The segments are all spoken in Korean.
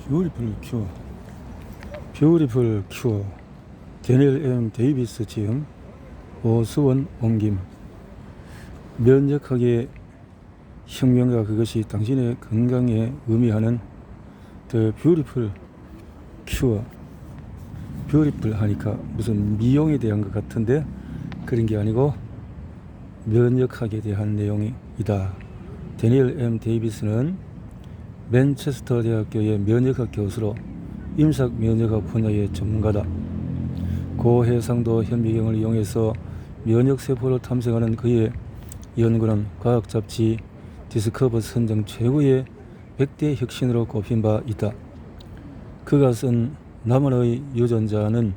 뷰티풀 큐어, 뷰티풀 큐어, 데니엘 M. 데이비스 지음, 오수원 옮김. 면역학의 혁명과 그것이 당신의 건강에 의미하는 The Beautiful Cure. 뷰티풀 하니까 무슨 미용에 대한 것 같은데 그런 게 아니고 면역학에 대한 내용이다. 데니엘 M. 데이비스는 맨체스터 대학교의 면역학 교수로 임상 면역학 분야의 전문가다. 고해상도 현미경을 이용해서 면역세포를 탐색하는 그의 연구는 과학 잡지 디스커버 선정 최고의 100대 혁신으로 꼽힌 바 있다. 그가 쓴 나만의 유전자는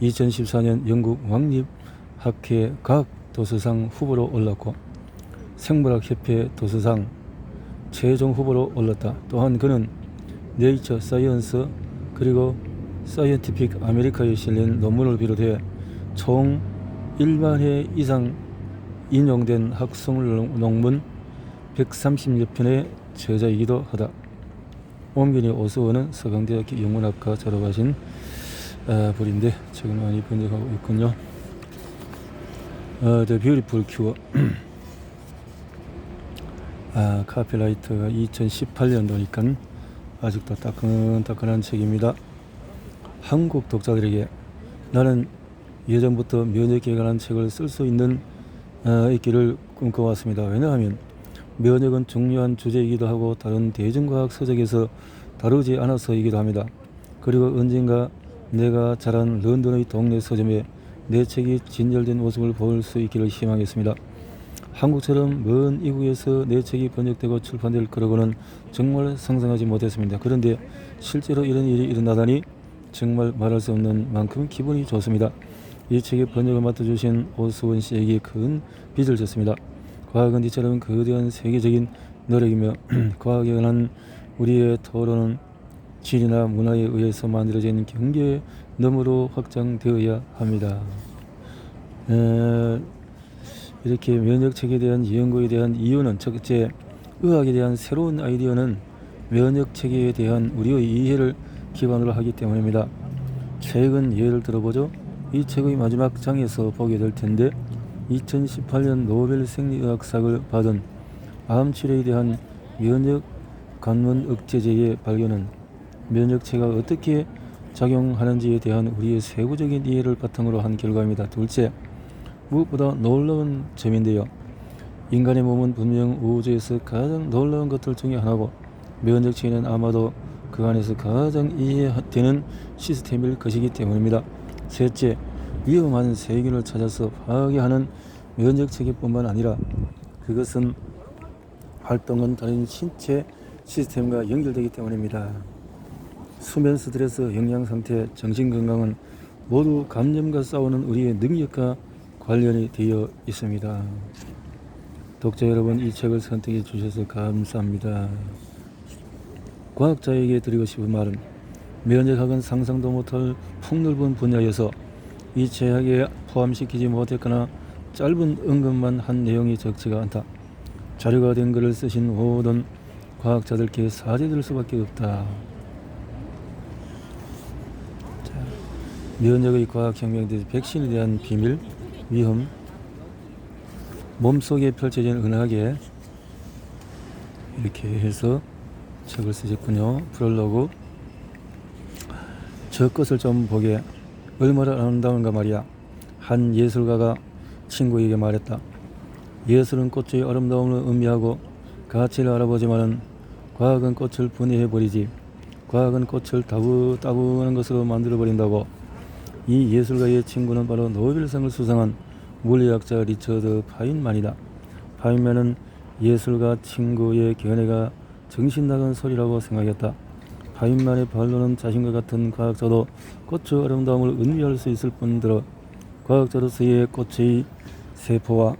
2014년 영국 왕립학회 과학도서상 후보로 올랐고 생물학협회 도서상 최종 후보로 올랐다. 또한 그는 네이처 사이언스 그리고 사이언티픽 아메리카에 실린 논문을 비롯해 총 1만 회 이상 인용된 학술 논문 130여 편의 저자이기도 하다. 옮균이 오수원은 서강대학교 영문학과 졸업하신 분인데 책을 많이 번역하고 있군요. The Beautiful Cure. 카피라이트가 2018년도니까 아직도 따끈따끈한 책입니다. 한국 독자들에게 나는 예전부터 면역에 관한 책을 쓸 수 있는 있기를 꿈꿔왔습니다. 왜냐하면 면역은 중요한 주제이기도 하고 다른 대중과학 서적에서 다루지 않아서이기도 합니다. 그리고 언젠가 내가 자란 런던의 동네 서점에 내 책이 진열된 모습을 볼 수 있기를 희망했습니다. 한국처럼 먼 이국에서 내 책이 번역되고 출판될 거라고는 정말 상상하지 못했습니다. 그런데 실제로 이런 일이 일어나다니 정말 말할 수 없는 만큼 기분이 좋습니다. 이 책의 번역을 맡아주신 오수원 씨에게 큰 빚을 졌습니다. 과학은 이처럼 거대한 세계적인 노력이며 과학에 관한 우리의 토론은 진리나 문화에 의해서 만들어진 경계 너머로 확장되어야 합니다. 이렇게 면역책에 대한 연구에 대한 이유는 첫째, 의학에 대한 새로운 아이디어는 면역체계에 대한 우리의 이해를 기반으로 하기 때문입니다. 최근 예를 들어보죠. 이 책의 마지막 장에서 보게 될 텐데 2018년 노벨 생리의학상을 받은 암 치료에 대한 면역 관문 억제제의 발견은 면역체가 어떻게 작용하는지에 대한 우리의 세부적인 이해를 바탕으로 한 결과입니다. 둘째, 무엇보다 놀라운 점인데요. 인간의 몸은 분명 우주에서 가장 놀라운 것들 중에 하나고 면역체는 아마도 그 안에서 가장 이해되는 시스템일 것이기 때문입니다. 셋째, 위험한 세균을 찾아서 파괴하는 면역체계뿐만 아니라 그것은 활동은 다른 신체 시스템과 연결되기 때문입니다. 수면, 스트레스, 영양상태, 정신건강은 모두 감염과 싸우는 우리의 능력과 관련이 되어 있습니다. 독자 여러분, 이 책을 선택해 주셔서 감사합니다. 과학자에게 드리고 싶은 말은 면역학은 상상도 못할 폭넓은 분야여서 이 책에 포함시키지 못했거나 짧은 언급만 한 내용이 적지가 않다. 자료가 된 글을 쓰신 모든 과학자들께 사죄될 수밖에 없다. 자, 면역의 과학혁명, 백신에 대한 비밀, 위험, 몸속에 펼쳐진 은하계, 이렇게 해서 책을 쓰셨군요. 프롤로그. 저 것을 좀 보게. 얼마나 아름다운가 말이야. 한 예술가가 친구에게 말했다. 예술은 꽃의 아름다움을 의미하고 가치를 알아보지만은 과학은 꽃을 분해해버리지. 과학은 꽃을 따분한 것으로 만들어버린다고. 이 예술가의 친구는 바로 노벨상을 수상한 물리학자 리처드 파인만이다. 파인만은 예술가 친구의 견해가 정신나간 소리라고 생각했다. 파인만의 반론은 자신과 같은 과학자도 꽃의 아름다움을 의미할 수 있을 뿐더러 과학자로서의 꽃의 세포와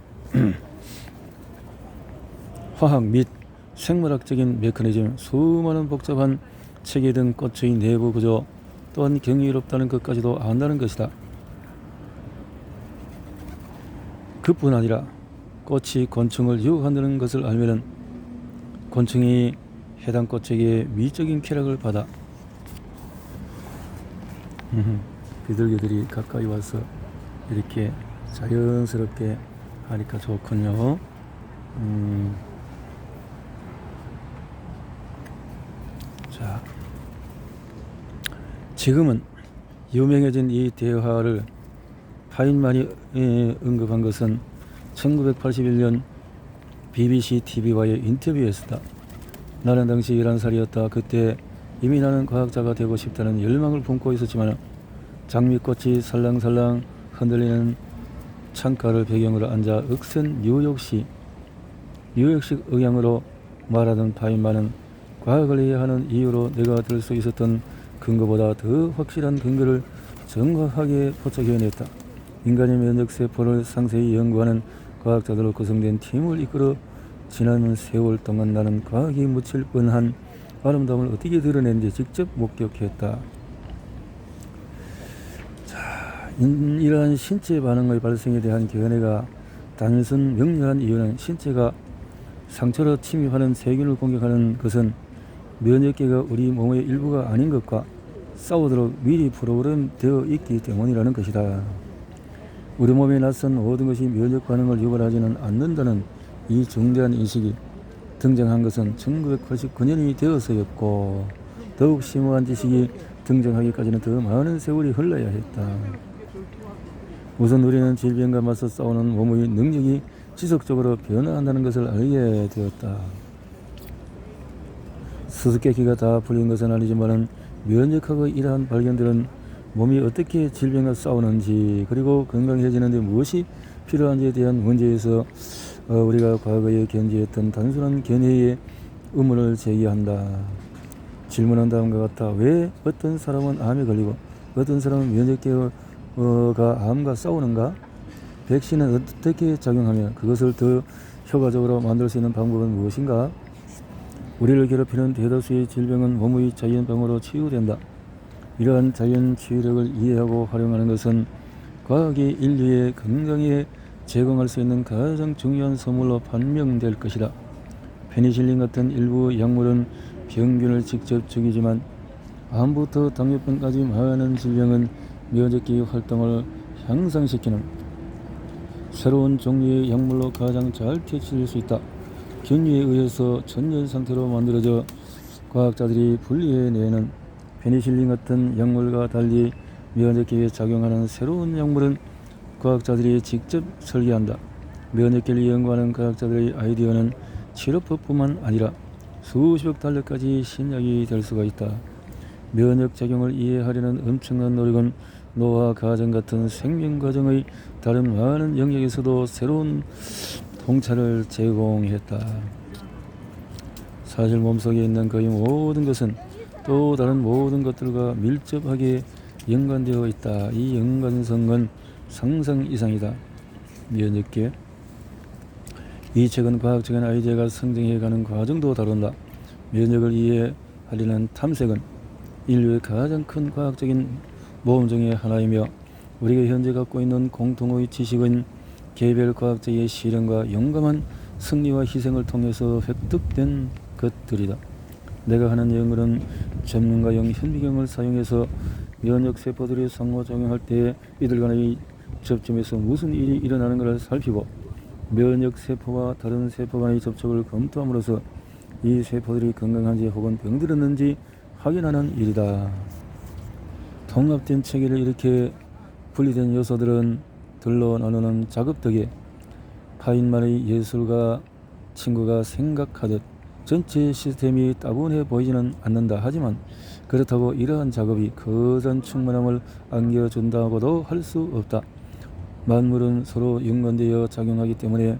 화학 및 생물학적인 메커니즘, 수많은 복잡한 체계 등 꽃의 내부 구조 또한 경이롭다는 것까지도 안다는 것이다. 그뿐 아니라 꽃이 곤충을 유혹한다는 것을 알면은 곤충이 해당 꽃에게 미적인 쾌락을 받아 비둘기들이 가까이 와서 이렇게 자연스럽게 하니까 좋군요. 자, 지금은 유명해진 이 대화를 파인만이 언급한 것은 1981년 BBC TV와의 인터뷰였다. 나는 당시 11살이었다. 그때 이미 나는 과학자가 되고 싶다는 열망을 품고 있었지만 장미꽃이 살랑살랑 흔들리는 창가를 배경으로 앉아 억센 뉴욕식 억양으로 말하던 파인만은 과학을 해야 하는 이유로 내가 들 수 있었던 근거보다 더 확실한 근거를 정확하게 포착해냈다. 인간의 면역세포를 상세히 연구하는 과학자들로 구성된 팀을 이끌어 지난 세월 동안 나는 과학이 묻힐 뻔한 아름다움을 어떻게 드러내는지 직접 목격했다. 자, 이러한 신체 반응의 발생에 대한 견해가 단순 명료한 이유는 신체가 상처로 침입하는 세균을 공격하는 것은 면역계가 우리 몸의 일부가 아닌 것과 싸우도록 미리 프로그램 되어 있기 때문이라는 것이다. 우리 몸에 낯선 모든 것이 면역 반응을 유발하지는 않는다는 이 중대한 인식이 등장한 것은 1989년이 되어서였고 더욱 심오한 지식이 등장하기까지는 더 많은 세월이 흘러야 했다. 우선 우리는 질병과 맞서 싸우는 몸의 능력이 지속적으로 변화한다는 것을 알게 되었다. 수수께끼가 다 풀린 것은 아니지만 면역학의 이러한 발견들은 몸이 어떻게 질병과 싸우는지 그리고 건강해지는 데 무엇이 필요한지에 대한 문제에서 우리가 과거에 견지했던 단순한 견해의 의문을 제기한다. 질문은 다음과 같다. 왜 어떤 사람은 암에 걸리고 어떤 사람은 면역계가 암과 싸우는가? 백신은 어떻게 작용하며 그것을 더 효과적으로 만들 수 있는 방법은 무엇인가? 우리를 괴롭히는 대다수의 질병은 몸의 자연병으로 치유된다. 이러한 자연 치유력을 이해하고 활용하는 것은 과학이 인류의 건강에 제공할 수 있는 가장 중요한 선물로 판명될 것이다. 페니실린 같은 일부 약물은 병균을 직접 죽이지만 암부터 당뇨병까지 많은 질병은 면역기 활동을 향상시키는 새로운 종류의 약물로 가장 잘 퇴치될 수 있다. 균류에 의해서 천연 상태로 만들어져 과학자들이 분리해내는 페니실린 같은 약물과 달리 면역계에 작용하는 새로운 약물은 과학자들이 직접 설계한다. 면역계를 연구하는 과학자들의 아이디어는 치료법뿐만 아니라 수십억 달러까지 신약이 될 수가 있다. 면역작용을 이해하려는 엄청난 노력은 노화 과정 같은 생명 과정의 다른 많은 영역에서도 새로운 통찰을 제공했다. 사실 몸속에 있는 거의 모든 것은 또 다른 모든 것들과 밀접하게 연관되어 있다. 이 연관성은 상상 이상이다. 면역계. 이 책은 과학적인 아이디어가 성장해가는 과정도 다룬다. 면역을 이해하려는 탐색은 인류의 가장 큰 과학적인 모험 중의 하나이며 우리가 현재 갖고 있는 공통의 지식은 개별 과학자의 실현과 용감한 승리와 희생을 통해서 획득된 것들이다. 내가 하는 연구는 전문가용 현미경을 사용해서 면역세포들이 상호작용할 때 이들 간의 접점에서 무슨 일이 일어나는가를 살피고 면역세포와 다른 세포 간의 접촉을 검토함으로써 이 세포들이 건강한지 혹은 병들었는지 확인하는 일이다. 통합된 체계를 이렇게 분리된 요소들은 들러 나누는 작업 덕에 파인만의 예술가 친구가 생각하듯 전체 시스템이 따분해 보이지는 않는다. 하지만 그렇다고 이러한 작업이 거대한 충만함을 안겨준다고도 할 수 없다. 만물은 서로 연관되어 작용하기 때문에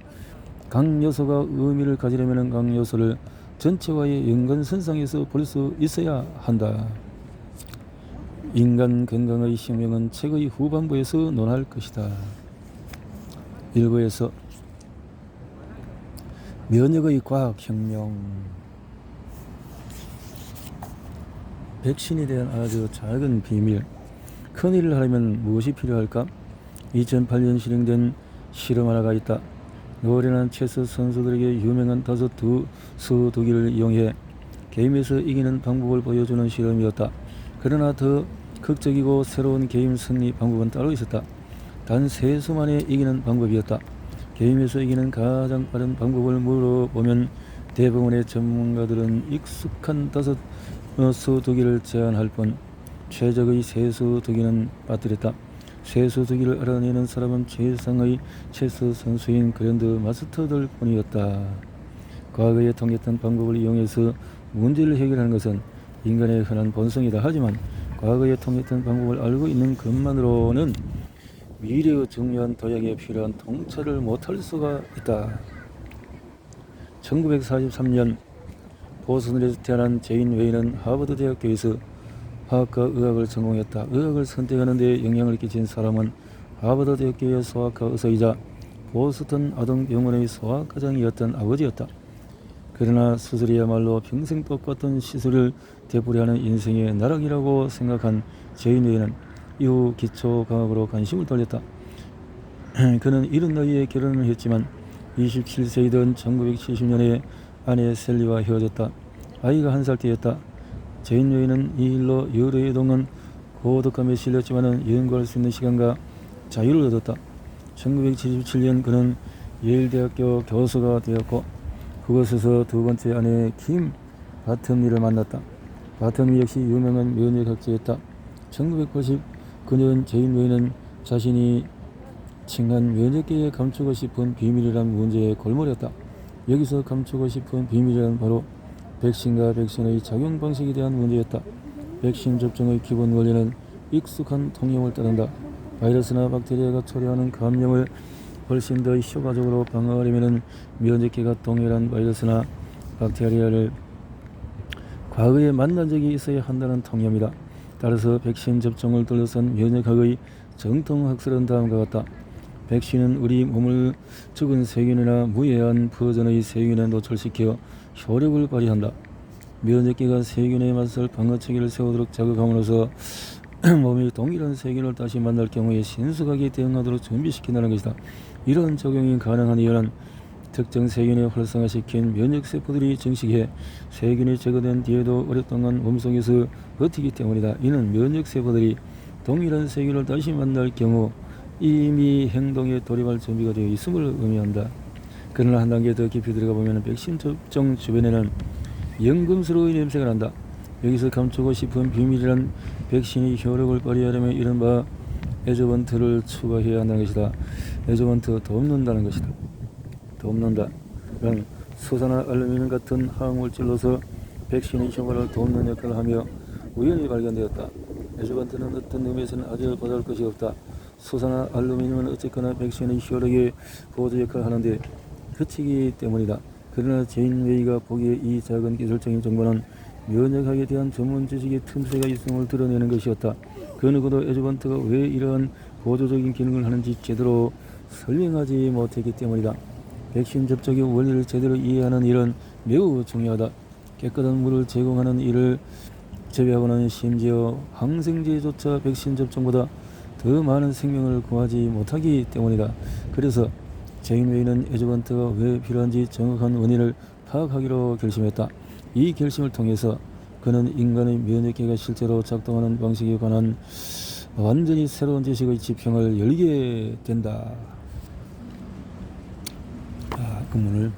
각 요소가 의미를 가지려면 각 요소를 전체와의 연관선상에서 볼 수 있어야 한다. 인간 건강의 혁명은 책의 후반부에서 논할 것이다. 1부에서 면역의 과학혁명, 백신에 대한 아주 작은 비밀. 큰일을 하려면 무엇이 필요할까? 2008년 실행된 실험 하나가 있다. 노련한 체스 선수들에게 유명한 다섯 수두기를 이용해 게임에서 이기는 방법을 보여주는 실험이었다. 그러나 더 극적이고 새로운 게임 승리 방법은 따로 있었다. 단 세수만에 이기는 방법이었다. 게임에서 이기는 가장 빠른 방법을 물어보면 대부분의 전문가들은 익숙한 다섯 수두기를 제안할 뿐 최적의 세수두기는 빠뜨렸다. 세수두기를 알아내는 사람은 최상의 체스 선수인 그랜드 마스터들 뿐이었다. 과거에 통했던 방법을 이용해서 문제를 해결하는 것은 인간의 흔한 본성이다. 하지만 과거에 통했던 방법을 알고 있는 것만으로는 미래의 중요한 도약에 필요한 통찰을 못할 수가 있다. 1943년 보스턴에서 태어난 제인 웨이는 하버드 대학교에서 화학과 의학을 전공했다. 의학을 선택하는 데 영향을 끼친 사람은 하버드 대학교의 소아과 의사이자 보스턴 아동병원의 소아과장이었던 아버지였다. 그러나 수술이야말로 평생 똑같은 시술을 되풀이하는 인생의 나락이라고 생각한 제인 웨이는 이후 기초과학으로 관심을 돌렸다. 그는 이른 나이에 결혼을 했지만 27세이던 1970년에 아내 셀리와 헤어졌다. 아이가 1살 때였다. 제인 웨이는 이 일로 여러 해 동안 고독감에 실렸지만 연구할 수 있는 시간과 자유를 얻었다. 1977년 그는 예일대학교 교수가 되었고 그곳에서 두 번째 아내 김 바텀리를 만났다. 바텀리 역시 유명한 면역학자였다. 1989년 제인 웨이는 자신이 칭한 면역계에 감추고 싶은 비밀이란 문제에 골몰했다. 여기서 감추고 싶은 비밀이란 바로 백신과 백신의 작용 방식에 대한 문제였다. 백신 접종의 기본 원리는 익숙한 통념을 따른다. 바이러스나 박테리아가 초래하는 감염을 훨씬 더 효과적으로 방어하려면 면역계가 동일한 바이러스나 박테리아를 과거에 만난 적이 있어야 한다는 통념이다. 따라서 백신 접종을 둘러싼 면역학의 정통학설은 다음과 같다. 백신은 우리 몸을 죽은 세균이나 무해한 버전의 세균에 노출시켜 효력을 발휘한다. 면역계가 세균에 맞설 방어체계를 세우도록 자극함으로써 몸이 동일한 세균을 다시 만날 경우에 신속하게 대응하도록 준비시킨다는 것이다. 이런 적용이 가능한 이유는 특정 세균을 활성화시킨 면역세포들이 증식해 세균이 제거된 뒤에도 오랫동안 몸속에서 버티기 때문이다. 이는 면역세포들이 동일한 세균을 다시 만날 경우 이미 행동에 돌입할 준비가 되어 있음을 의미한다. 그러나 한 단계 더 깊이 들어가 보면 백신 접종 주변에는 연금스러운 냄새가 난다. 여기서 감추고 싶은 비밀이란 백신이 효력을 발휘하려면 이른바 에조번트를 추가해야 한다는 것이다. 에조번트 돕는다는 것이다. 돕는다. 는 수산화 알루미늄 같은 화학물질로서 백신의 효과를 돕는 역할을 하며 우연히 발견되었다. 에조번트는 어떤 의미에서는 아주 보잘 것이 없다. 수산화 알루미늄은 어쨌거나 백신의 효력에 보조 역할을 하는데 그치기 때문이다. 그러나 제인 웨이가 보기에 이 작은 기술적인 정보는 면역학에 대한 전문 지식의 틈새가 있음을 드러내는 것이었다. 그 누구도 에조번트가 왜 이러한 보조적인 기능을 하는지 제대로 설명하지 못했기 때문이다. 백신 접종의 원리를 제대로 이해하는 일은 매우 중요하다. 깨끗한 물을 제공하는 일을 제외하고는 심지어 항생제조차 백신 접종보다 더 많은 생명을 구하지 못하기 때문이다. 그래서 제인 웨이는 에조번트가 왜 필요한지 정확한 원인을 파악하기로 결심했다. 이 결심을 통해서 그는 인간의 면역계가 실제로 작동하는 방식에 관한 완전히 새로운 지식의 지평을 열게 된다. 근문을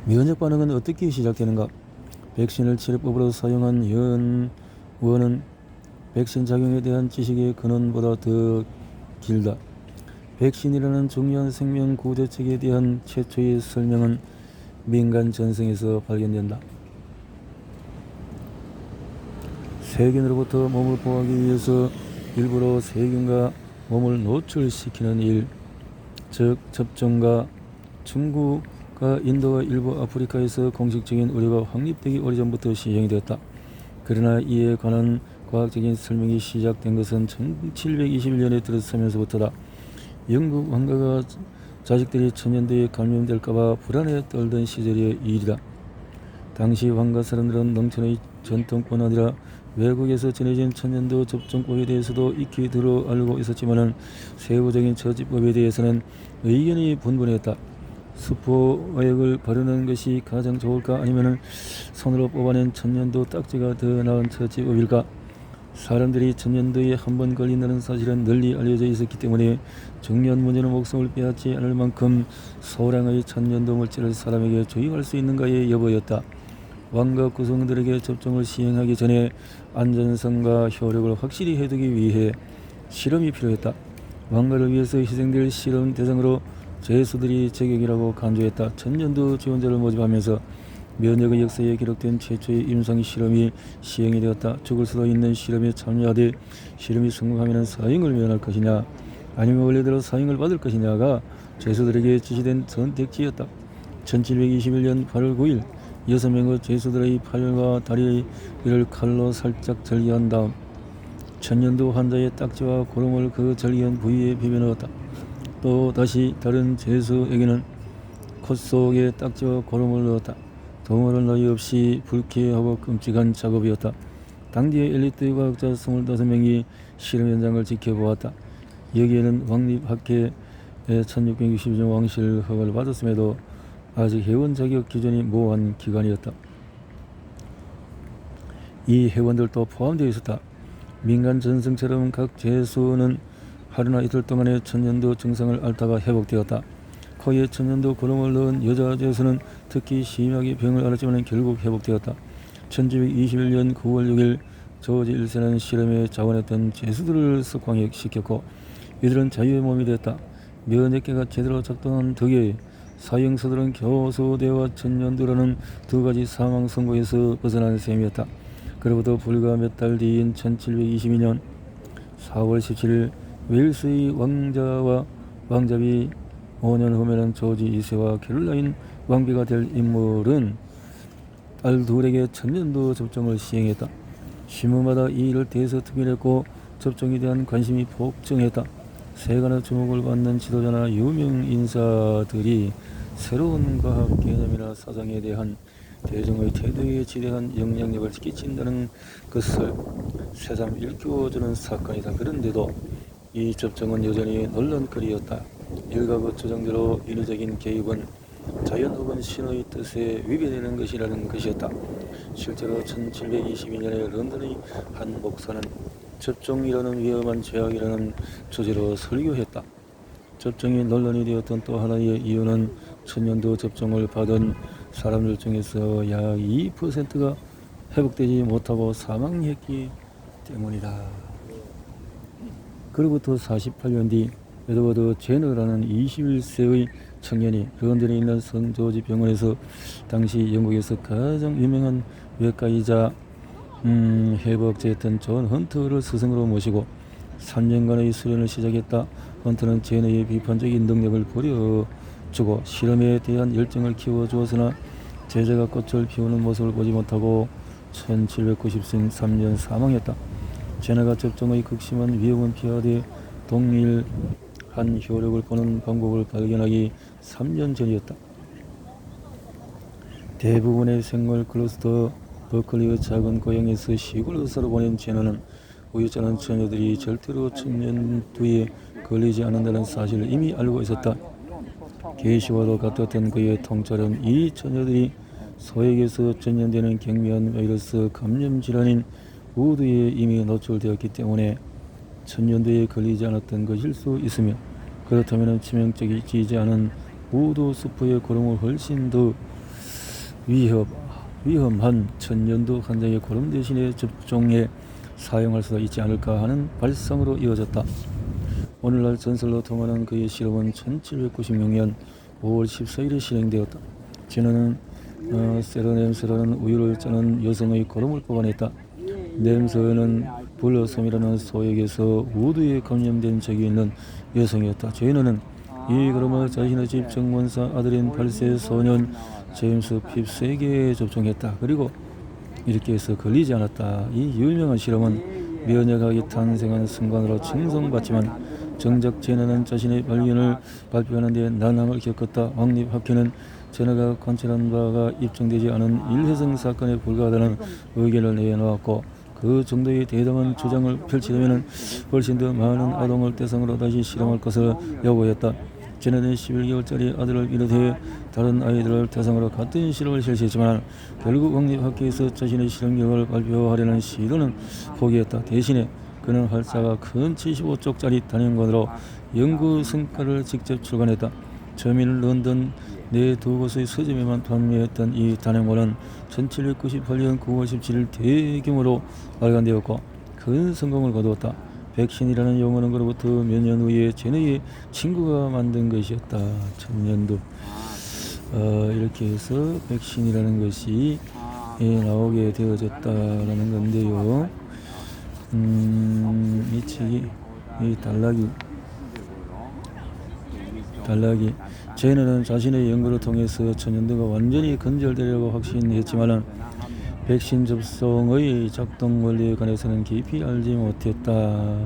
면역 반응은 어떻게 시작되는가? 백신을 치료법으로 사용한 연원은 백신 작용에 대한 지식의 근원보다 더 길다. 백신이라는 중요한 생명 구조체계에 대한 최초의 설명은 민간 전승에서 발견된다. 세균으로부터 몸을 보호하기 위해서 일부러 세균과 몸을 노출시키는 일, 즉 접종과 중국과 인도와 일부 아프리카에서 공식적인 의료가 확립되기 오래전부터 시행이 되었다. 그러나 이에 관한 과학적인 설명이 시작된 것은 1721년에 들어서면서부터다. 영국 왕가가 자식들이 천연두에 감염될까봐 불안에 떨던 시절의 일이다. 당시 왕가 사람들은 농촌의 전통뿐 아니라 외국에서 전해진 천연두 접종법에 대해서도 익히 들어 알고 있었지만 세부적인 처치법에 대해서는 의견이 분분했다. 수포액을 바르는 것이 가장 좋을까? 아니면 손으로 뽑아낸 천연두 딱지가 더 나은 처치법일까? 사람들이 천년도에 한 번 걸린다는 사실은 널리 알려져 있었기 때문에 정년 문제는 목숨을 빼앗지 않을 만큼 소량의 천년도 물질을 사람에게 주입할 수 있는가의 여부였다. 왕과 구성들에게 접종을 시행하기 전에 안전성과 효력을 확실히 해두기 위해 실험이 필요했다. 왕가를 위해서 희생될 실험 대상으로 죄수들이 제격이라고 간주했다. 천년도 지원자를 모집하면서 면역의 역사에 기록된 최초의 임상 실험이 시행이 되었다. 죽을 수도 있는 실험에 참여하되 실험이 성공하면 사형을 면할 것이냐 아니면 원래대로 사형을 받을 것이냐가 죄수들에게 지시된 선택지였다. 1721년 8월 9일 6명의 죄수들의 팔과 다리를 칼로 살짝 절개한 다음 천년도 환자의 딱지와 고름을 그 절개한 부위에 비벼넣었다. 또 다시 다른 죄수에게는 콧 속에 딱지와 고름을 넣었다. 두말할 나위 없이 불쾌하고 끔찍한 작업이었다. 당시의 엘리트 과학자 25명이 실험 현장을 지켜보았다. 여기에는 왕립학회 1662년 왕실 허가를 받았음에도 아직 회원 자격 기준이 모호한 기간이었다. 이 회원들도 포함되어 있었다. 민간 전승처럼 각 죄수는 하루나 이틀 동안의 천년도 증상을 앓다가 회복되었다. 코에 천년도 고름을 넣은 여자 죄수는 특히 심하게 병을 앓았지만 결국 회복되었다. 1921년 9월 6일 조지 1세는 실험에 자원했던 죄수들을 석방시켰고 이들은 자유의 몸이 되었다. 면역계가 제대로 작동한 덕에 사형수들은 교수대와 천년도라는 두 가지 사망 선고에서 벗어난 셈이었다. 그로부터 불과 몇 달 뒤인 1722년 4월 17일 웨일스의 왕자와 왕자비 5년 후에는 조지 2세와 캐롤라인 왕비가 될 인물은 딸 둘에게 천년도 접종을 시행했다. 신문마다 이 일을 대서특필했고 접종에 대한 관심이 폭증했다. 세간의 주목을 받는 지도자나 유명 인사들이 새로운 과학 개념이나 사상에 대한 대중의 태도에 지대한 영향력을 끼친다는 것을 새삼 일깨워주는 사건이다. 그런데도 이 접종은 여전히 논란거리였다. 일각의 주장대로 인위적인 개입은 자연 혹은 신의 뜻에 위배되는 것이라는 것이었다. 실제로 1722년에 런던의 한 목사는 접종이라는 위험한 죄악이라는 주제로 설교했다. 접종이 논란이 되었던 또 하나의 이유는 천년도 접종을 받은 사람들 중에서 약 2%가 회복되지 못하고 사망했기 때문이다. 그로부터 48년 뒤 에드워드 제너라는 21세의 청년이 런던에 있는 성조지 병원에서 당시 영국에서 가장 유명한 외과의자 회복제였던 존 헌터를 스승으로 모시고 3년간의 수련을 시작했다. 헌터는 제너의 비판적인 능력을 보여주고 실험에 대한 열정을 키워주었으나 제자가 꽃을 피우는 모습을 보지 못하고 1793년 사망했다. 제너가 접종의 극심한 위험은 피하되 동일한 효력을 보는 방법을 발견하기 3년 전이었다. 대부분의 생물 클러스터 버클리의 작은 고향에서 시골 의사로 보낸 제너는 우유자는 처녀들이 절대로 천년두에 걸리지 않는다는 사실을 이미 알고 있었다. 계시와도 같았던 그의 통찰은 이 처녀들이 소액에서 전염되는 경미한 바이러스 감염 질환인 우두에 이미 노출되었기 때문에 천년도에 걸리지 않았던 것일 수 있으며 그렇다면 치명적이지 않은 우두 수포의 고름을 훨씬 더 위험한 천년도 환자의 고름 대신에 접종에 사용할 수도 있지 않을까 하는 발상으로 이어졌다. 오늘날 전설로 통하는 그의 실험은 1796년 5월 14일에 실행되었다. 제너는 세로넴스라는 우유를 짜는 여성의 고름을 뽑아냈다. 냄새는 블러섬이라는 소액에서 우두에 감염된 적이 있는 여성이었다. 제너는 이 고름을 자신의 집 정문사 아들인 8세 소년 제임스 핍스에게 접종했다. 그리고 이렇게 해서 걸리지 않았다. 이 유명한 실험은 면역학이 탄생한 순간으로 칭송받지만 정작 제너는 자신의 발견을 발표하는 데 난항을 겪었다. 왕립학회는 제너가 관찰한 바가 입증되지 않은 일회성 사건에 불과하다는 의견을 내놓았고 그 정도의 대담한 주장을 펼치려면 훨씬 더 많은 아동을 대상으로 다시 실험할 것을 요구했다. 지난해 11개월짜리 아들을 비롯해 다른 아이들을 대상으로 같은 실험을 실시했지만 결국 왕립학교에서 자신의 실험 결과를 발표하려는 시도는 포기했다. 대신에 그는 활자가 큰 75쪽짜리 단행본으로 연구 성과를 직접 출간했다. 처음에는 런던 내 두 곳의 서점에만 판매했던 이 단행본은 1798년 9월 17일 대규모로 발간되었고 큰 성공을 거두었다. 백신이라는 용어는 그로부터 몇 년 후에 제너의 친구가 만든 것이었다. 1000년도 이렇게 해서 백신이라는 것이 나오게 되어졌다라는 건데요. 이 책이 이 단락이 제너는 자신의 연구를 통해서 천연두가 완전히 근절되려고 확신했지만 백신 접종의 작동 원리에 관해서는 깊이 알지 못했다.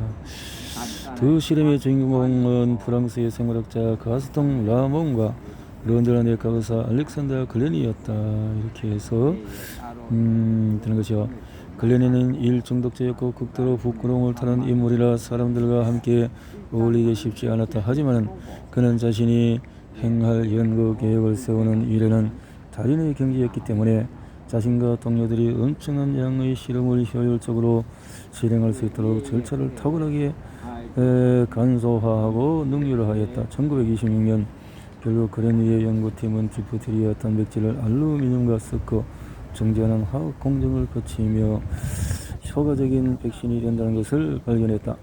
두 실험의 주인공은 프랑스의 생물학자 가스통 라몽과 런던 내과 의사 알렉산더 글렌이었다. 이렇게 해서 되는 것이요. 글렌이는 일 중독자였고 극도로 부끄러움을 타는 인물이라 사람들과 함께 어울리기 쉽지 않았다. 하지만 그는 자신이 행할 연구 계획을 세우는 일에는 달인의 경지였기 때문에 자신과 동료들이 엄청난 양의 실험을 효율적으로 실행할 수 있도록 절차를 탁월하게 간소화하고 능률화하였다. 1926년 결국 글렌이의 연구팀은 디프테리아 단백질을 알루미늄과 섞어 정제하는 화학 공정을 거치며 효과적인 백신이 된다는 것을 발견했다.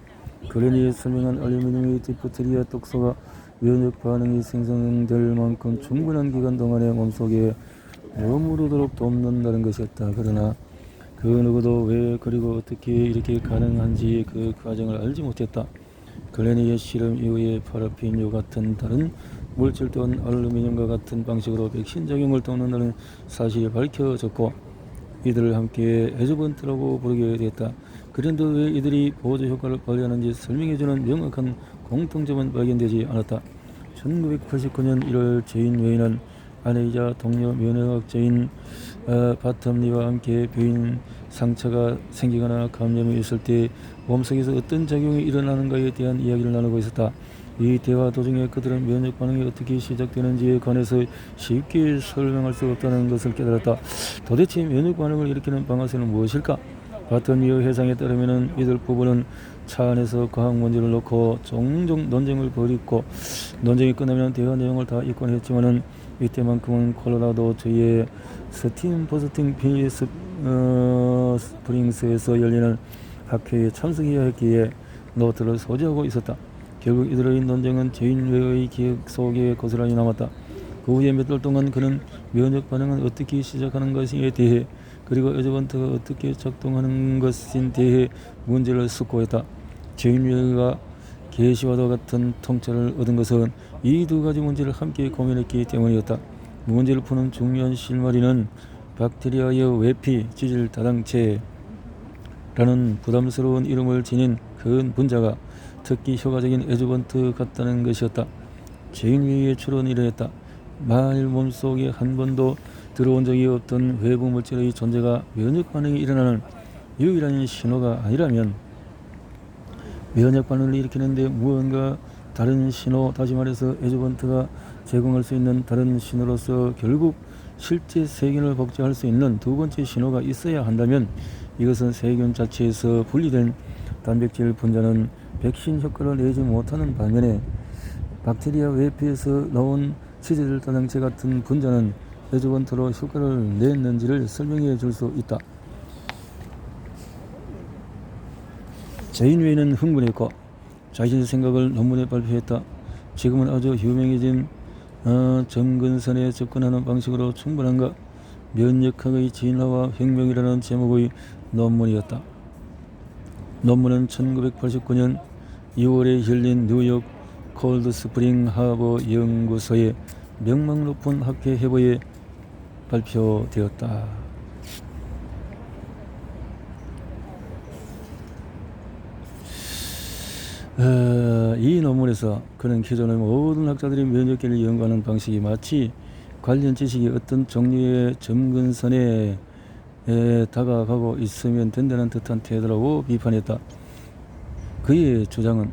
글렌이 설명한 알루미늄의 디프테리아 독소가 면역 반응이 생성될 만큼 충분한 기간 동안에 몸속에 머무르도록 돕는다는 것이었다. 그러나 그 누구도 왜 그리고 어떻게 이렇게 가능한지 그 과정을 알지 못했다. 글렌이의 실험 이후에 파라핀유 같은 다른 물질 또한 알루미늄과 같은 방식으로 백신 작용을 돕는다는 사실이 밝혀졌고 이들을 함께 에조번트라고 부르게 되었다. 그런데 왜 이들이 보조 효과를 발휘하는지 설명해주는 명확한 공통점은 발견되지 않았다. 1989년 1월 제인 웨이는 아내이자 동료 면역학자인 바텀리와 함께 배인 상처가 생기거나 감염이 있을 때 몸속에서 어떤 작용이 일어나는가에 대한 이야기를 나누고 있었다. 이 대화 도중에 그들은 면역 반응이 어떻게 시작되는지에 관해서 쉽게 설명할 수 없다는 것을 깨달았다. 도대체 면역 반응을 일으키는 방아쇠는 무엇일까? 바텀리어 회장에 따르면 이들 부부는 차 안에서 과학 문제를 놓고 종종 논쟁을 벌이고 논쟁이 끝나면 대화 내용을 다 잊곤 했지만은 이때만큼은 콜로라도 주의 스팀버스팅 필리스 스프링스에서 열리는 학회에 참석해야 했기에 노트를 소지하고 있었다. 결국 이들의 논쟁은 제인웨의 기억 속에 고스란히 남았다. 그 후에 몇 달 동안 그는 면역 반응은 어떻게 시작하는 것에 대해 그리고 에조번트가 어떻게 작동하는 것에 대해 문제를 숙고했다. 제인웨가 계시와도 같은 통찰을 얻은 것은 이 두 가지 문제를 함께 고민했기 때문이었다. 문제를 푸는 중요한 실마리는 박테리아의 외피 지질 다당체라는 부담스러운 이름을 지닌 큰 분자가 특히 효과적인 에조번트 같다는 것이었다. 제인웨이의 추론은 이러했다. 만일 몸속에 한 번도 들어온 적이 없던 외부 물질의 존재가 면역 반응이 일어나는 유일한 신호가 아니라면 면역 반응을 일으키는데 무언가 다른 신호, 다시 말해서 에조번트가 제공할 수 있는 다른 신호로서 결국 실제 세균을 복제할 수 있는 두 번째 신호가 있어야 한다면 이것은 세균 자체에서 분리된 단백질 분자는 백신 효과를 내지 못하는 반면에 박테리아 외피에서 나온 치질 다당체 같은 분자는 에조번트로 효과를 냈는지를 설명해 줄 수 있다. 제인웨이는 흥분했고 자신의 생각을 논문에 발표했다. 지금은 아주 유명해진 점근선에 접근하는 방식으로 충분한가? 면역학의 진화와 혁명이라는 제목의 논문이었다. 논문은 1989년 2월에 열린 뉴욕 콜드스프링 하버 연구소의 명망 높은 학회 회보에 발표되었다. 이 논문에서 그는 기존의 모든 학자들이 면역계를 연구하는 방식이 마치 관련 지식이 어떤 종류의 점근선에 다가가고 있으면 된다는 듯한 태도라고 비판했다. 그의 주장은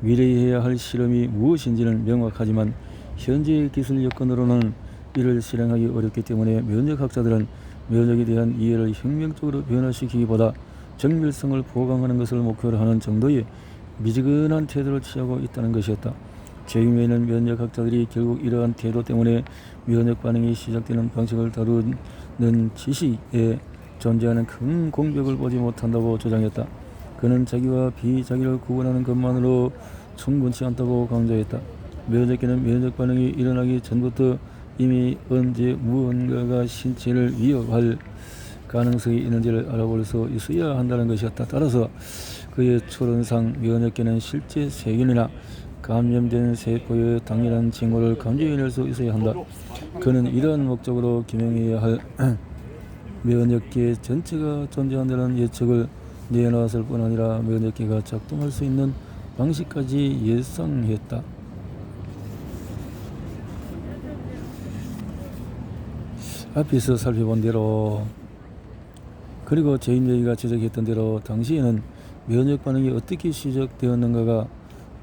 미래에 해야 할 실험이 무엇인지는 명확하지만 현재의 기술 여건으로는 이를 실행하기 어렵기 때문에 면역학자들은 면역에 대한 이해를 혁명적으로 변화시키기보다 정밀성을 보강하는 것을 목표로 하는 정도의 미지근한 태도를 취하고 있다는 것이었다. 최근에는 면역학자들이 결국 이러한 태도 때문에 면역 반응이 시작되는 방식을 다루는 지식에 존재하는 큰 공백을 보지 못한다고 주장했다. 그는 자기와 비자기를 구분하는 것만으로 충분치 않다고 강조했다. 면역계는 면역 반응이 일어나기 전부터 이미 언제 무언가가 신체를 위협할 가능성이 있는지를 알아볼 수 있어야 한다는 것이었다. 따라서 그의 추론상 면역계는 실제 세균이나 감염된 세포의 당연한 징후를 감지해낼 수 있어야 한다. 그는 이러한 목적으로 규명해야 할 면역계 전체가 존재한다는 예측을 내놓았을 뿐 아니라 면역계가 작동할 수 있는 방식까지 예상했다. 앞에서 살펴본 대로 그리고 제임레이가 지적했던 대로 당시에는 면역 반응이 어떻게 시작되었는가가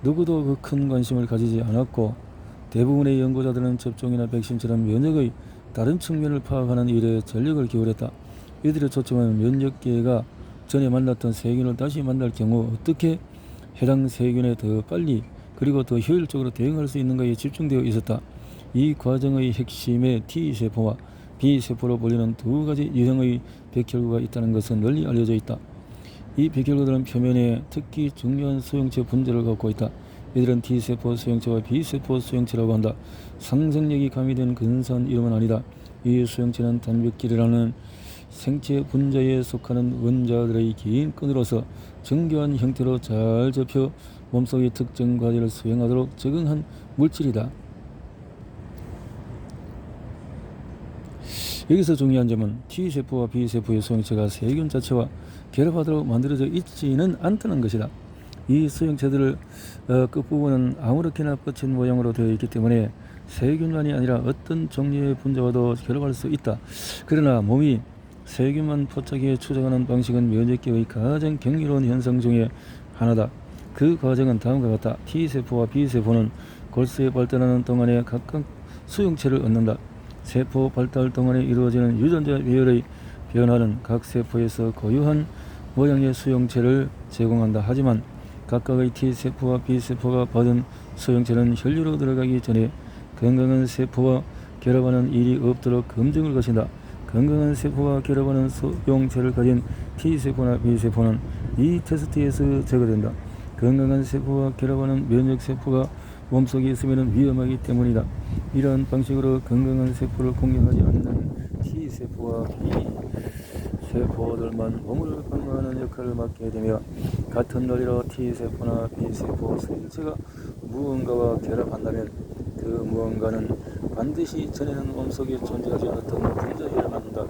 누구도 그 큰 관심을 가지지 않았고 대부분의 연구자들은 접종이나 백신처럼 면역의 다른 측면을 파악하는 일에 전력을 기울였다. 이들의 초점은 면역계가 전에 만났던 세균을 다시 만날 경우 어떻게 해당 세균에 더 빨리 그리고 더 효율적으로 대응할 수 있는가에 집중되어 있었다. 이 과정의 핵심에 T세포와 B세포로 불리는 두 가지 유형의 백혈구가 있다는 것은 널리 알려져 있다. 이 백혈구들은 표면에 특히 중요한 수용체 분자를 갖고 있다. 이들은 T세포 수용체와 B세포 수용체라고 한다. 상생력이 가미된 근사한 이름은 아니다. 이 수용체는 단백질이라는 생체 분자에 속하는 원자들의 긴 끈으로서 정교한 형태로 잘 접혀 몸속의 특정 과제를 수행하도록 적응한 물질이다. 여기서 중요한 점은 T세포와 B세포의 수용체가 세균 자체와 결합하도록 만들어져 있지는 않다는 것이다. 이 수용체들의 끝부분은 아무렇게나 뻗친 모양으로 되어 있기 때문에 세균만이 아니라 어떤 종류의 분자와도 결합할 수 있다. 그러나 몸이 세균만 포착해 추적하는 방식은 면역계의 가장 경이로운 현상 중에 하나다. 그 과정은 다음과 같다. T세포와 B세포는 골수에 발달하는 동안에 각각 수용체를 얻는다. 세포 발달 동안에 이루어지는 유전자 배열의 변화는 각 세포에서 고유한 모양의 수용체를 제공한다. 하지만 각각의 T세포와 B세포가 받은 수용체는 혈류로 들어가기 전에 건강한 세포와 결합하는 일이 없도록 검증을 거친다. 건강한 세포와 결합하는 수용체를 가진 T세포나 B세포는 이 테스트에서 제거된다. 건강한 세포와 결합하는 면역세포가 몸속에 있으면 위험하기 때문이다. 이러한 방식으로 건강한 세포를 공격하지 않는 T세포와 B세포들만 몸을 방어하는 역할을 맡게 되며 같은 논리로 T세포나 B세포 수용체가 무언가와 결합한다면 그 무언가는 반드시 전에는 몸속에 존재하지 않았던 분자에 만든다.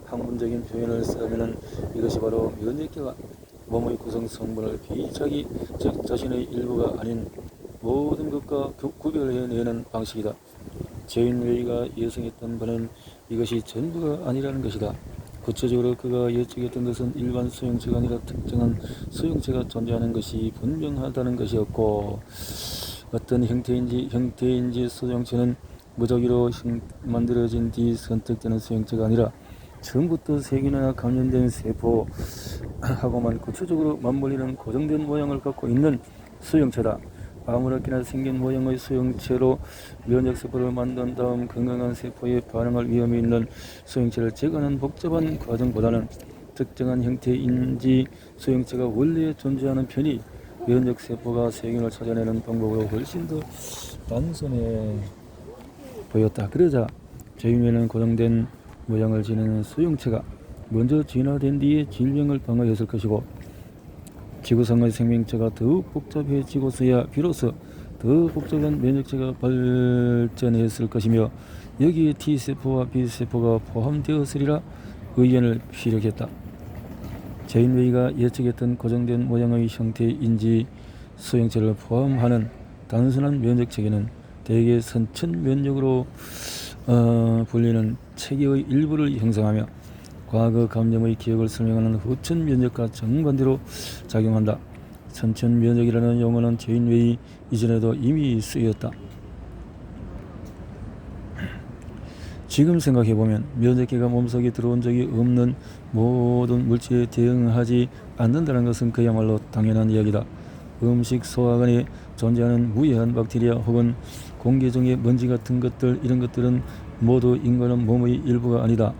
학문적인 표현을 쓰자면 이것이 바로 면역계가 몸의 구성 성분을 비자기 즉 자신의 일부가 아닌 모든 것과 구별해내는 방식이다. 제임레이가 예상했던 바는 이것이 전부가 아니라는 것이다. 구체적으로 그가 예측했던 것은 일반 수용체가 아니라 특정한 수용체가 존재하는 것이 분명하다는 것이었고 어떤 형태인지 수용체는 무작위로 만들어진 뒤 선택되는 수용체가 아니라 처음부터 세균이나 감염된 세포하고만 구체적으로 맞물리는 고정된 모양을 갖고 있는 수용체다. 아무렇게나 생긴 모양의 수용체로 면역세포를 만든 다음 건강한 세포에 반응할 위험이 있는 수용체를 제거하는 복잡한 과정보다는 특정한 형태인지 수용체가 원래 존재하는 편이 면역세포가 세균을 찾아내는 방법으로 훨씬 더 단순해 보였다. 그러자 제임레이는 고정된 모양을 지니는 수용체가 먼저 진화된 뒤에 질병을 방어했을 것이고 지구상의 생명체가 더욱 복잡해지고서야 비로소 더 복잡한 면역체가 발전했을 것이며 여기에 T세포와 B세포가 포함되었으리라 의견을 피력했다. 제임레이가 예측했던 고정된 모양의 형태인지 수용체를 포함하는 단순한 면역체계는 대개 선천 면역으로 불리는 체계의 일부를 형성하며 과거 감염의 기억을 설명하는 후천 면역과 정반대로 작용한다. 선천 면역이라는 용어는 제인웨이 이전에도 이미 쓰였다. 지금 생각해보면 면역계가 몸속에 들어온 적이 없는 모든 물질에 대응하지 않는다는 것은 그야말로 당연한 이야기다. 음식 소화관에 존재하는 무해한 박테리아 혹은 공기 중의 먼지 같은 것들, 이런 것들은 모두 인간의 몸의 일부가 아니다.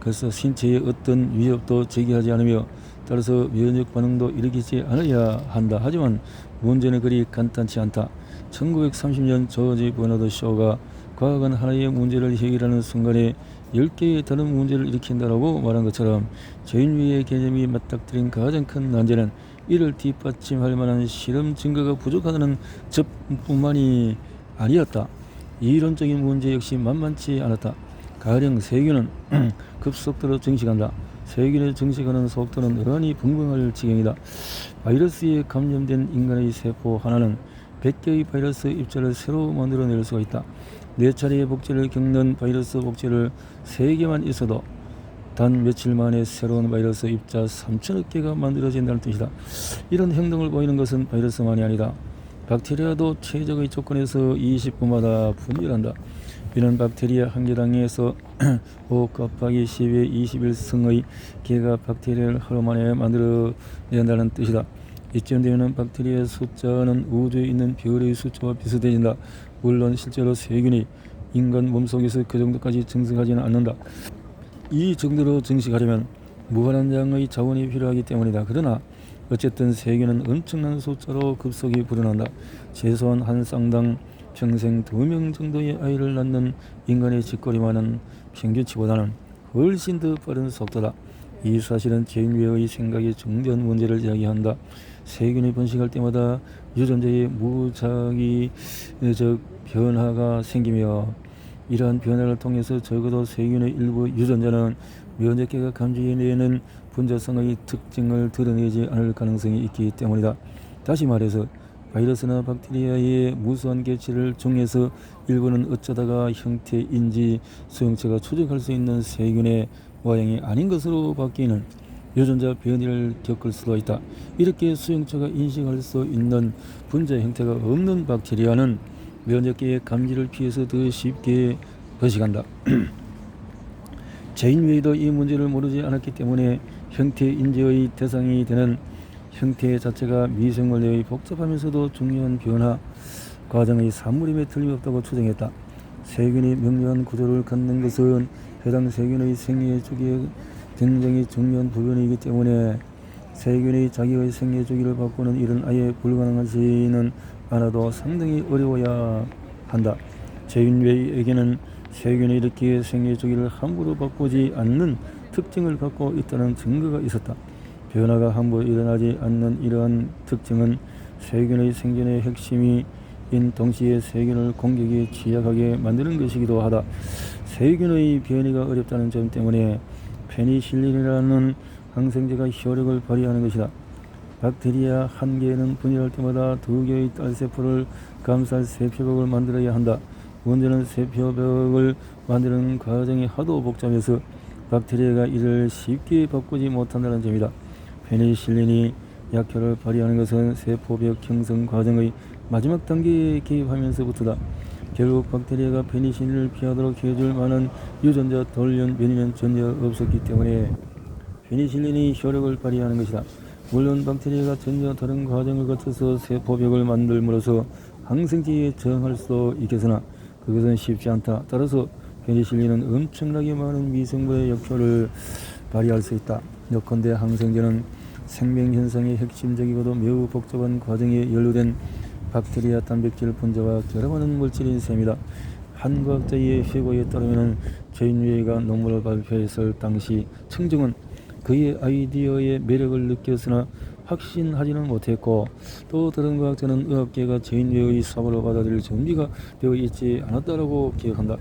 그래서 신체에 어떤 위협도 제기하지 않으며 따라서 면역 반응도 일으키지 않아야 한다. 하지만 문제는 그리 간단치 않다. 1930년 조지 버너드 쇼가 과학은 하나의 문제를 해결하는 순간에 10개의 다른 문제를 일으킨다라고 말한 것처럼 제인웨이의 개념이 맞닥뜨린 가장 큰 난제는 이를 뒷받침할 만한 실험 증거가 부족하다는 점뿐만이 아니었다. 이론적인 문제 역시 만만치 않았다. 가령 세균은 급속도로 증식한다. 세균의 증식하는 속도는 어안이 붕붕할 지경이다. 바이러스에 감염된 인간의 세포 하나는 100개의 바이러스 입자를 새로 만들어낼 수가 있다. 4차례의 복제를 겪는 바이러스 복제를 3개만 있어도 단 며칠 만에 새로운 바이러스 입자 3천억 개가 만들어진다는 뜻이다. 이런 행동을 보이는 것은 바이러스만이 아니다. 박테리아도 최적의 조건에서 20분마다 분열한다. 이는 박테리아 한 개당에서 5 곱하기 10의 21승의 개가 박테리아를 하루 만에 만들어낸다는 뜻이다. 이쯤 되면 박테리아의 숫자는 우주에 있는 별의 숫자와 비슷해진다. 물론 실제로 세균이 인간 몸속에서 그 정도까지 증식하지는 않는다. 이 정도로 증식하려면 무한한 양의 자원이 필요하기 때문이다. 그러나 어쨌든 세균은 엄청난 숫자로 급속히 불어난다. 최소한 한 쌍당 평생 2명 정도의 아이를 낳는 인간의 짓거리만은 평균치보다는 훨씬 더 빠른 속도다. 이 사실은 제인웨이의 생각에 중대한 문제를 이야기한다. 세균이 번식할 때마다 유전자의 무작위적 변화가 생기며 이러한 변화를 통해서 적어도 세균의 일부 유전자는 면역계가 감지해내는 분자성의 특징을 드러내지 않을 가능성이 있기 때문이다. 다시 말해서 바이러스나 박테리아의 무수한 개체를 중에서 일부는 어쩌다가 형태인지 수용체가 추적할 수 있는 세균의 모양이 아닌 것으로 바뀌는 유전자 변이를 겪을 수도 있다. 이렇게 수용체가 인식할 수 있는 분자 형태가 없는 박테리아는 면역계의 감지를 피해서 더 쉽게 번식한다. 제인웨이도 이 문제를 모르지 않았기 때문에 형태 인지의 대상이 되는 형태 자체가 미생물의 복잡하면서도 중요한 변화 과정의 산물임에 틀림없다고 추정했다. 세균이 명료한 구조를 갖는 것은 해당 세균의 생애 주기에 굉장히 중요한 부분이기 때문에 세균이 자기의 생애 주기를 바꾸는 일은 아예 불가능하지는 않아도 상당히 어려워야 한다. 제인웨이에게는 세균이 이렇게 생애 주기를 함부로 바꾸지 않는 특징을 갖고 있다는 증거가 있었다. 변화가 함부로 일어나지 않는 이러한 특징은 세균의 생존의 핵심인 동시에 세균을 공격에 취약하게 만드는 것이기도 하다. 세균의 변이가 어렵다는 점 때문에 페니실린이라는 항생제가 효력을 발휘하는 것이다. 박테리아 한 개는 분열할 때마다 2개의 딸세포를 감쌀 세표벽을 만들어야 한다. 문제는 세표벽을 만드는 과정이 하도 복잡해서 박테리아가 이를 쉽게 바꾸지 못한다는 점이다. 페니실린이 약효를 발휘하는 것은 세포벽 형성 과정의 마지막 단계에 개입하면서부터다. 결국 박테리아가 페니실린을 피하도록 해줄 만한 유전자 돌연 변이는 전혀 없었기 때문에 페니실린이 효력을 발휘하는 것이다. 물론 박테리아가 전혀 다른 과정을 거쳐서 세포벽을 만들므로써 항생제에 저항할 수도 있겠으나 그것은 쉽지 않다. 따라서 페니실린은 엄청나게 많은 미생물의 역효를 발휘할 수 있다. 요컨대 항생제는 생명현상의 핵심적이고도 매우 복잡한 과정에 연루된 박테리아 단백질 분자와 결합하는 물질인 셈이다. 한 과학자의 회고에 따르면 제인웨이가 논문을 발표했을 당시 청중은 그의 아이디어의 매력을 느꼈으나 확신하지는 못했고 또 다른 과학자는 의학계가 제인웨이의 사고를 받아들일 준비가 되어 있지 않았다고 기억한다.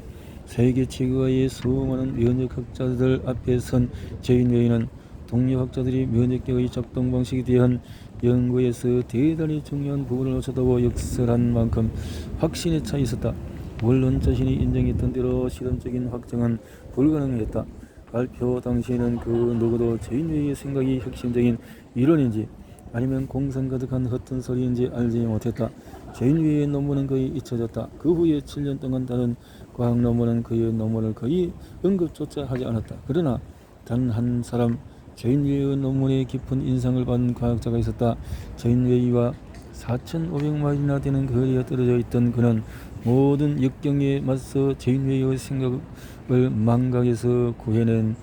세계 최고의 수많은 면역학자들 앞에 선 제인웨이는 동료 학자들이 면역계의 작동 방식에 대한 연구에서 대단히 중요한 부분을 놓쳤다고 역설한 만큼 확신에 차 있었다. 물론 자신이 인정했던 대로 실험적인 확정은 불가능했다. 발표 당시에는 그 누구도 제인웨이의 생각이 핵심적인 이론인지 아니면 공상 가득한 헛된 소리인지 알지 못했다. 제인웨이의 논문은 거의 잊혀졌다. 그 후에 7년 동안 다른 과학 논문은 그의 논문을 거의 언급조차 하지 않았다. 그러나 단 한 사람 제인웨이의 논문에 깊은 인상을 받은 과학자가 있었다. 제인웨이와 4,500마일이나 되는 거리에 떨어져 있던 그는 모든 역경에 맞서 제인웨이의 생각을 망각해서 구해낸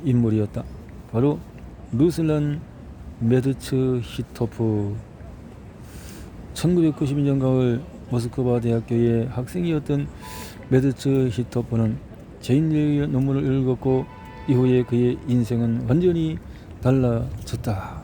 인물이었다. 바로 루슬란 메드츠 히토프. 1992년 가을 모스크바 대학교의 학생이었던 메드츠 히토프는 제인웨이의 논문을 읽었고 이후에 그의 인생은 완전히 달라졌다.